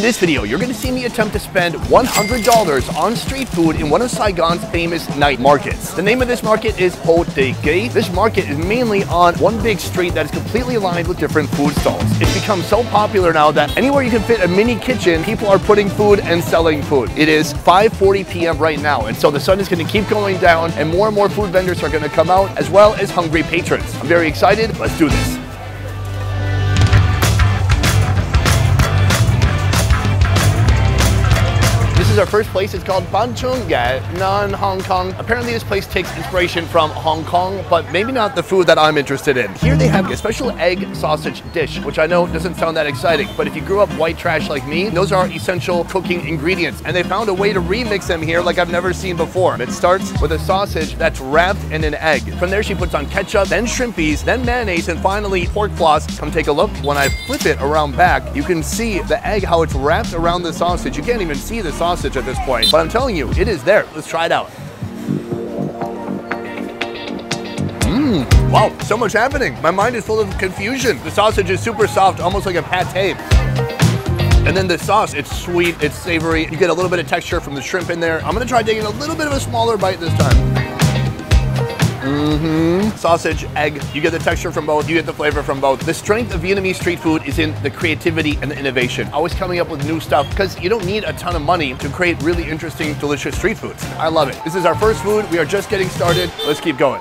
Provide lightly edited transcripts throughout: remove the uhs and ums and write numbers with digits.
In this video, you're going to see me attempt to spend $100 on street food in one of Saigon's famous night markets. The name of this market is Ho Te Gai. This market is mainly on one big street that is completely lined with different food stalls. It's become so popular now that anywhere you can fit a mini kitchen, people are putting food and selling food. It is 5:40 p.m. right now, and so the sun is going to keep going down and more food vendors are going to come out, as well as hungry patrons. I'm very excited. Let's do this. This is our first place. It's called Ban Chung Gai, non-Hong Kong. Apparently this place takes inspiration from Hong Kong, but maybe not the food that I'm interested in. Here they have a special egg sausage dish, which I know doesn't sound that exciting, but if you grew up white trash like me, those are essential cooking ingredients, and they found a way to remix them here like I've never seen before. It starts with a sausage that's wrapped in an egg. From there she puts on ketchup, then shrimpies, then mayonnaise, and finally pork floss. Come take a look. When I flip it around back, you can see the egg, how it's wrapped around the sausage. You can't even see the sausage at this point, but I'm telling you, it is there. Let's try it out. Wow, so much happening. My mind is full of confusion. The sausage is super soft, almost like a pate. And then the sauce, it's sweet, it's savory. You get a little bit of texture from the shrimp in there. I'm gonna try taking a little bit of a smaller bite this time. Sausage, egg, you get the texture from both, you get the flavor from both. The strength of Vietnamese street food is in the creativity and the innovation. Always coming up with new stuff, because you don't need a ton of money to create really interesting, delicious street foods. I love it. This is our first food. We are just getting started. Let's keep going.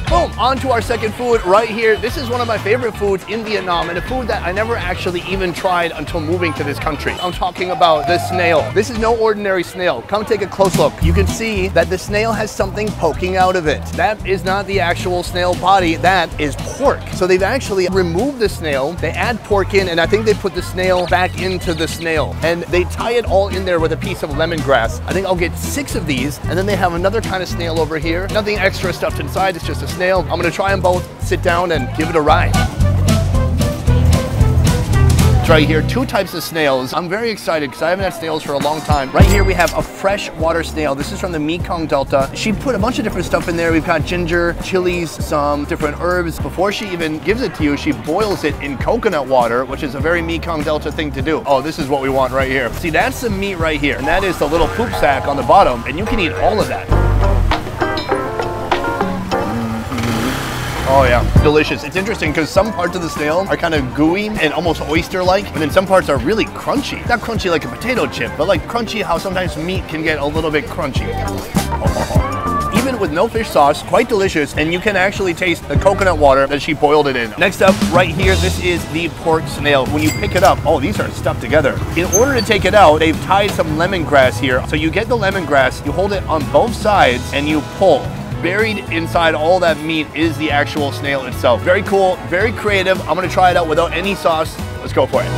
Boom, on to our second food right here. This is one of my favorite foods in Vietnam, and a food that I never actually even tried until moving to this country. I'm talking about the snail. This is no ordinary snail. Come take a close look. You can see that the snail has something poking out of it. That is not the actual snail body, that is pork. So they've actually removed the snail, they add pork in, and I think they put the snail back into the snail. And they tie it all in there with a piece of lemongrass. I think I'll get 6 of these, and then they have another kind of snail over here. Nothing extra stuffed inside, it's just a snail. I'm gonna try them both, sit down and give it a ride. Right here, 2 types of snails. I'm very excited because I haven't had snails for a long time. Right here we have a fresh water snail. This is from the Mekong Delta. She put a bunch of different stuff in there. We've got ginger, chilies, some different herbs. Before she even gives it to you, she boils it in coconut water, which is a very Mekong Delta thing to do. Oh, this is what we want right here. See, that's the meat right here, and that is the little poop sack on the bottom, and you can eat all of that. Oh yeah, delicious. It's interesting because some parts of the snail are kind of gooey and almost oyster-like, and then some parts are really crunchy. Not crunchy like a potato chip, but like crunchy how sometimes meat can get a little bit crunchy. Even with no fish sauce, quite delicious, and you can actually taste the coconut water that she boiled it in. Next up, right here, this is the pork snail. When you pick it up, oh, these are stuck together. In order to take it out, they've tied some lemongrass here. So you get the lemongrass, you hold it on both sides, and you pull. Buried inside all that meat is the actual snail itself. Very cool, very creative. I'm gonna try it out without any sauce. Let's go for it.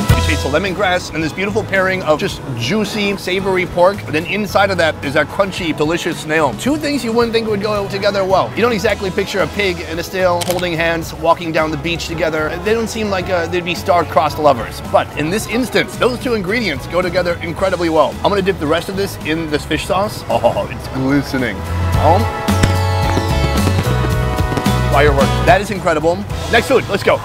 You taste the lemongrass and this beautiful pairing of just juicy, savory pork. But then inside of that is that crunchy, delicious snail. 2 things you wouldn't think would go together well. You don't exactly picture a pig and a snail holding hands, walking down the beach together. They don't seem like they'd be star-crossed lovers. But in this instance, those 2 ingredients go together incredibly well. I'm gonna dip the rest of this in this fish sauce. Oh, it's glistening. Fireworks. That is incredible. Next food, let's go.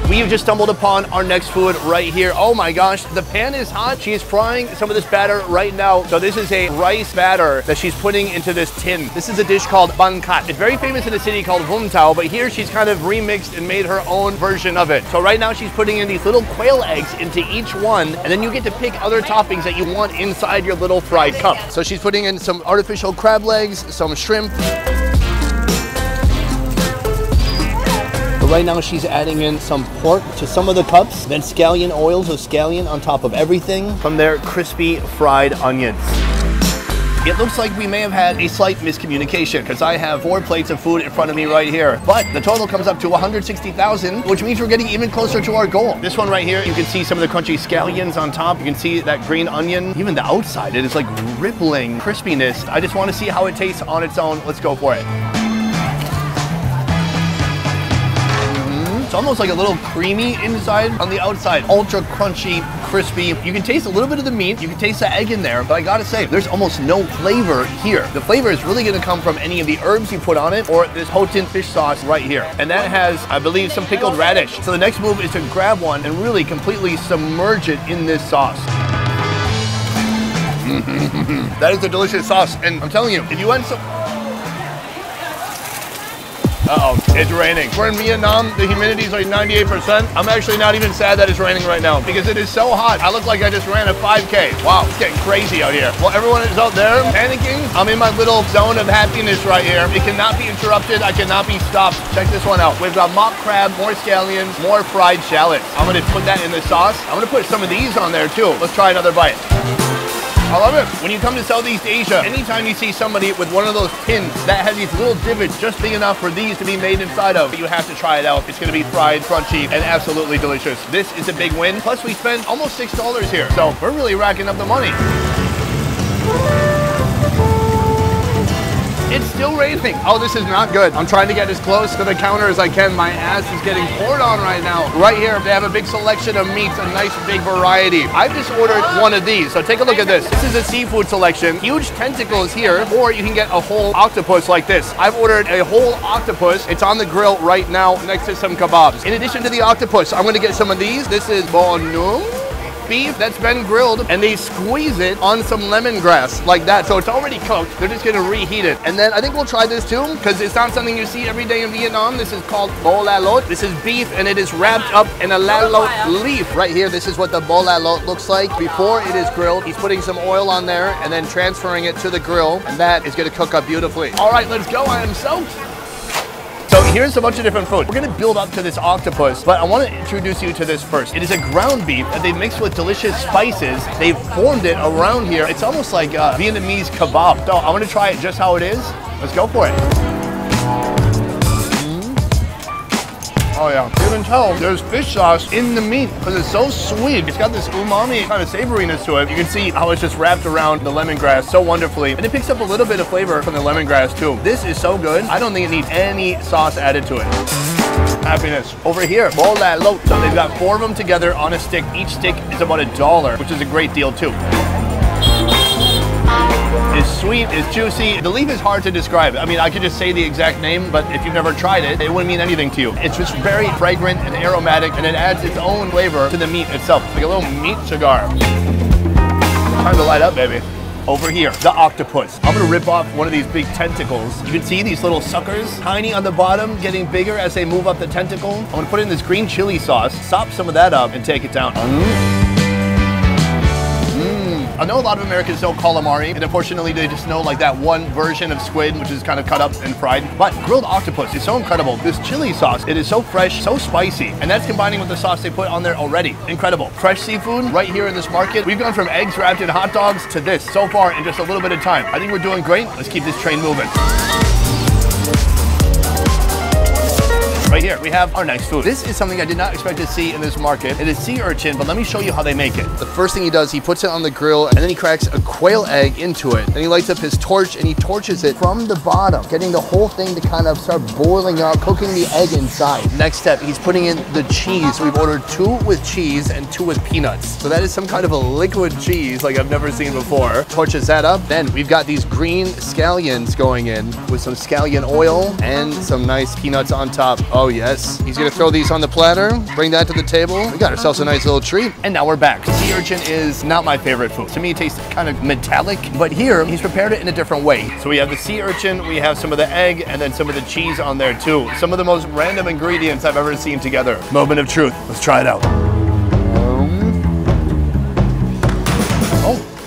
We have just stumbled upon our next food right here. Oh my gosh, the pan is hot. She is frying some of this batter right now. So this is a rice batter that she's putting into this tin. This is a dish called Ban Kat. It's very famous in a city called Wong Tao, but here she's kind of remixed and made her own version of it. So right now she's putting in these little quail eggs into each one, and then you get to pick other toppings that you want inside your little fried cup. So she's putting in some artificial crab legs, some shrimp. Right now she's adding in some pork to some of the cups, then scallion oils of scallion on top of everything. From there, crispy fried onions. It looks like we may have had a slight miscommunication because I have 4 plates of food in front of me right here. But the total comes up to 160,000, which means we're getting even closer to our goal. This one right here, you can see some of the crunchy scallions on top. You can see that green onion. Even the outside, it is like rippling crispiness. I just want to see how it tastes on its own. Let's go for it. It's almost like a little creamy inside. On the outside, ultra crunchy, crispy. You can taste a little bit of the meat. You can taste the egg in there. But I gotta say, there's almost no flavor here. The flavor is really gonna come from any of the herbs you put on it or this Hotin fish sauce right here. And that has, I believe, some pickled radish. So the next move is to grab one and really completely submerge it in this sauce. That is a delicious sauce. And I'm telling you, if you want some... Uh-oh, it's raining. We're in Vietnam, the humidity is like 98%. I'm actually not even sad that it's raining right now because it is so hot. I look like I just ran a 5K. Wow, it's getting crazy out here. While everyone is out there panicking, I'm in my little zone of happiness right here. It cannot be interrupted. I cannot be stopped. Check this one out. We've got mock crab, more scallions, more fried shallots. I'm gonna put that in the sauce. I'm gonna put some of these on there too. Let's try another bite. I love it. When you come to Southeast Asia, anytime you see somebody with one of those tins that has these little divots just big enough for these to be made inside of, you have to try it out. It's gonna be fried, crunchy, and absolutely delicious. This is a big win. Plus we spent almost $6 here. So we're really racking up the money. It's still raining. Oh, this is not good. I'm trying to get as close to the counter as I can. My ass is getting poured on right now. Right here, they have a big selection of meats, a nice big variety. I've just ordered one of these, so take a look at this. This is a seafood selection. Huge tentacles here, or you can get a whole octopus like this. I've ordered a whole octopus. It's on the grill right now next to some kebabs. In addition to the octopus, I'm gonna get some of these. This is bonu. Beef that's been grilled, and they squeeze it on some lemongrass like that. So it's already cooked. They're just gonna reheat it. And then I think we'll try this too, because it's not something you see every day in Vietnam. This is called bo la lot. This is beef, and it is wrapped up in a la lot leaf. Right here, this is what the bo la lot looks like before it is grilled. He's putting some oil on there and then transferring it to the grill, and that is gonna cook up beautifully. All right, let's go. I am soaked. So here's a bunch of different food. We're gonna build up to this octopus, but I wanna introduce you to this first. It is a ground beef that they mixed with delicious spices. They've formed it around here. It's almost like a Vietnamese kebab. So I wanna try it just how it is. Let's go for it. Oh yeah, you can tell there's fish sauce in the meat because it's so sweet. It's got this umami kind of savoriness to it. You can see how it's just wrapped around the lemongrass so wonderfully. And it picks up a little bit of flavor from the lemongrass too. This is so good. I don't think it needs any sauce added to it. Happiness. Over here, bo la lot. So they've got 4 of them together on a stick. Each stick is about $1, which is a great deal too. It's sweet, it's juicy. The leaf is hard to describe. I mean, I could just say the exact name, but if you've never tried it, it wouldn't mean anything to you. It's just very fragrant and aromatic, and it adds its own flavor to the meat itself. Like a little meat cigar. Time to light up, baby. Over here, the octopus. I'm gonna rip off one of these big tentacles. You can see these little suckers, tiny on the bottom, getting bigger as they move up the tentacle. I'm gonna put in this green chili sauce, sop some of that up, and take it down. I know a lot of Americans know calamari, and unfortunately they just know like that one version of squid, which is kind of cut up and fried. But grilled octopus is so incredible. This chili sauce, it is so fresh, so spicy, and that's combining with the sauce they put on there already. Incredible. Fresh seafood right here in this market. We've gone from eggs wrapped in hot dogs to this so far in just a little bit of time. I think we're doing great. Let's keep this train moving. Right here, we have our nice food. This is something I did not expect to see in this market. It is sea urchin, but let me show you how they make it. The first thing he does, he puts it on the grill, and then he cracks a quail egg into it. Then he lights up his torch, and he torches it from the bottom, getting the whole thing to kind of start boiling up, cooking the egg inside. Next step, he's putting in the cheese. We've ordered 2 with cheese and 2 with peanuts. So that is some kind of a liquid cheese like I've never seen before. Torches that up. Then we've got these green scallions going in with some scallion oil and some nice peanuts on top. Oh yes, he's gonna throw these on the platter, bring that to the table. We got ourselves a nice little treat. And now we're back. Sea urchin is not my favorite food. To me, it tastes kind of metallic, but here, he's prepared it in a different way. So we have the sea urchin, we have some of the egg, and then some of the cheese on there too. Some of the most random ingredients I've ever seen together. Moment of truth. Let's try it out.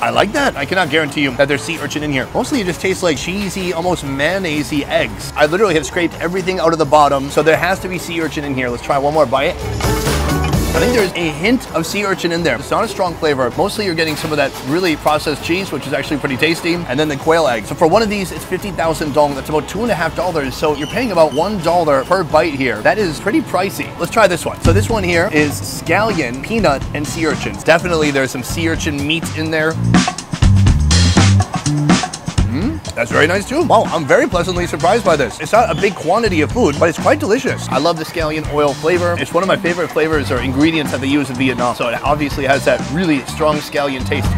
I like that. I cannot guarantee you that there's sea urchin in here. Mostly it just tastes like cheesy, almost mayonnaise-y eggs. I literally have scraped everything out of the bottom, so there has to be sea urchin in here. Let's try one more bite. I think there's a hint of sea urchin in there. It's not a strong flavor. Mostly you're getting some of that really processed cheese, which is actually pretty tasty, and then the quail egg. So for one of these, it's 50,000 dong. That's about $2.50. So you're paying about $1 per bite here. That is pretty pricey. Let's try this one. So this one here is scallion, peanut, and sea urchins. Definitely there's some sea urchin meat in there. That's very nice too. Wow, I'm very pleasantly surprised by this. It's not a big quantity of food, but it's quite delicious. I love the scallion oil flavor. It's one of my favorite flavors or ingredients that they use in Vietnam. So it obviously has that really strong scallion taste.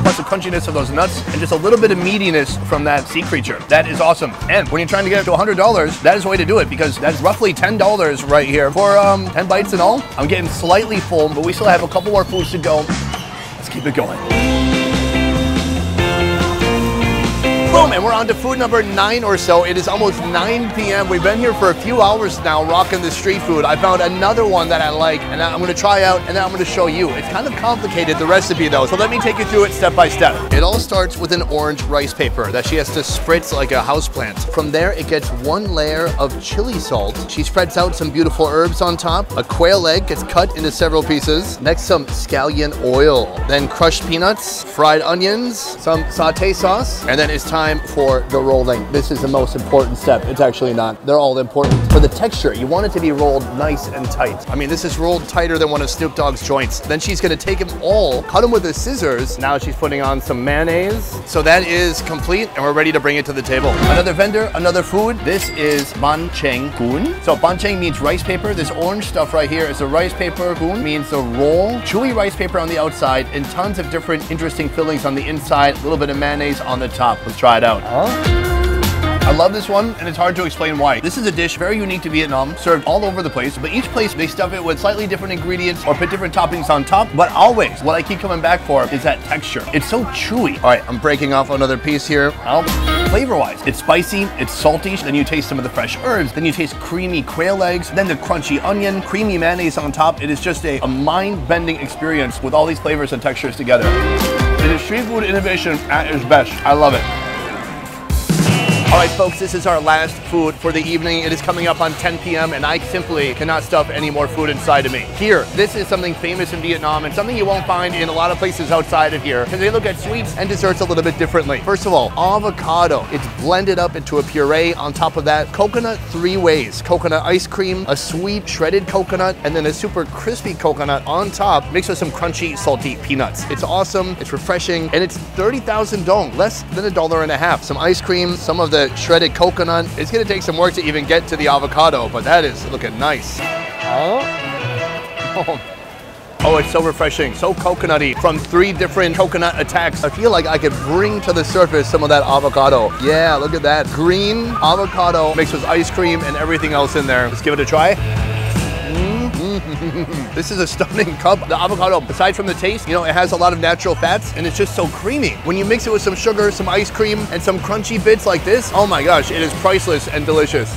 Plus the crunchiness of those nuts and just a little bit of meatiness from that sea creature. That is awesome. And when you're trying to get it to $100, that is the way to do it because that's roughly $10 right here for 10 bites in all. I'm getting slightly full, but we still have a couple more foods to go. Let's keep it going. Boom, and we're on to food number 9 or so. It is almost 9 p.m. We've been here for a few hours now rocking the street food. I found another one that I like and I'm gonna try out and then I'm gonna show you. It's kind of complicated, the recipe though, so let me take you through it step by step. It all starts with an orange rice paper that she has to spritz like a houseplant. From there, it gets 1 layer of chili salt. She spreads out some beautiful herbs on top. A quail egg gets cut into several pieces. Next, some scallion oil. Then crushed peanuts, fried onions, some sauté sauce, and then it's time for the rolling. This is the most important step. It's actually not. They're all important. For the texture, you want it to be rolled nice and tight. I mean, this is rolled tighter than one of Snoop Dogg's joints. Then she's gonna take them all, cut them with the scissors. Now she's putting on some mayonnaise. So that is complete and we're ready to bring it to the table. Another vendor, another food. This is ban cheng kun. So ban cheng means rice paper. This orange stuff right here is a rice paper. Kun means the roll. Chewy rice paper on the outside and tons of different interesting fillings on the inside. A little bit of mayonnaise on the top. Let's try it out. I love this one, and it's hard to explain why. This is a dish very unique to Vietnam, served all over the place, but each place they stuff it with slightly different ingredients or put different toppings on top, but always, what I keep coming back for is that texture. It's so chewy. All right, I'm breaking off another piece here. Flavor-wise, it's spicy, it's salty, then you taste some of the fresh herbs, then you taste creamy quail eggs, then the crunchy onion, creamy mayonnaise on top. It is just a mind-bending experience with all these flavors and textures together. It is street food innovation at its best. I love it. All right, folks, this is our last food for the evening. It is coming up on 10 p.m. and I simply cannot stuff any more food inside of me. Here, this is something famous in Vietnam and something you won't find in a lot of places outside of here because they look at sweets and desserts a little bit differently. First of all, avocado. It's blended up into a puree. On top of that, coconut 3 ways. Coconut ice cream, a sweet shredded coconut, and then a super crispy coconut on top mixed with some crunchy, salty peanuts. It's awesome, it's refreshing, and it's 30,000 dong, less than $1.50. Some ice cream, some of the shredded coconut. It's gonna take some work to even get to the avocado, but that is looking nice. Oh, it's so refreshing, so coconutty from 3 different coconut attacks. I feel like I could bring to the surface some of that avocado. Yeah, look at that. Green avocado mixed with ice cream and everything else in there. Let's give it a try. This is a stunning cup. The avocado, aside from the taste, you know, it has a lot of natural fats and it's just so creamy. When you mix it with some sugar, some ice cream, and some crunchy bits like this, oh my gosh, it is priceless and delicious.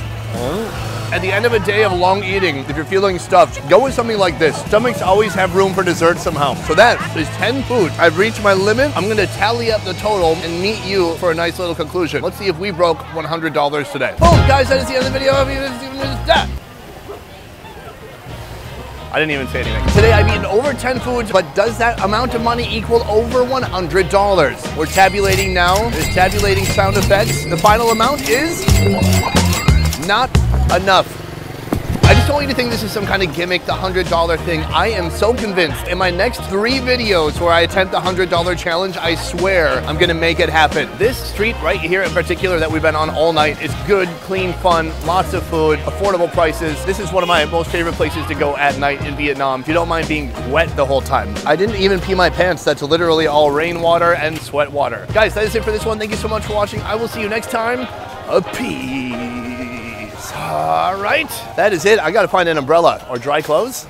At the end of a day of long eating, if you're feeling stuffed, go with something like this. Stomachs always have room for dessert somehow. So that is 10 food. I've reached my limit. I'm gonna tally up the total and meet you for a nice little conclusion. Let's see if we broke $100 today. Boom, guys, that is the end of the video. I didn't even say anything. Today I've eaten over 10 foods, but does that amount of money equal over $100? We're tabulating now. There's tabulating sound effects. The final amount is not enough. I just don't want you to think this is some kind of gimmick, the $100 thing. I am so convinced in my next 3 videos where I attempt the $100 challenge, I swear I'm gonna make it happen. This street right here in particular that we've been on all night is good, clean, fun, lots of food, affordable prices. This is one of my most favorite places to go at night in Vietnam if you don't mind being wet the whole time. I didn't even pee my pants. That's literally all rainwater and sweat water. Guys, that is it for this one. Thank you so much for watching. I will see you next time. Peace. All right, that is it. I gotta find an umbrella or dry clothes.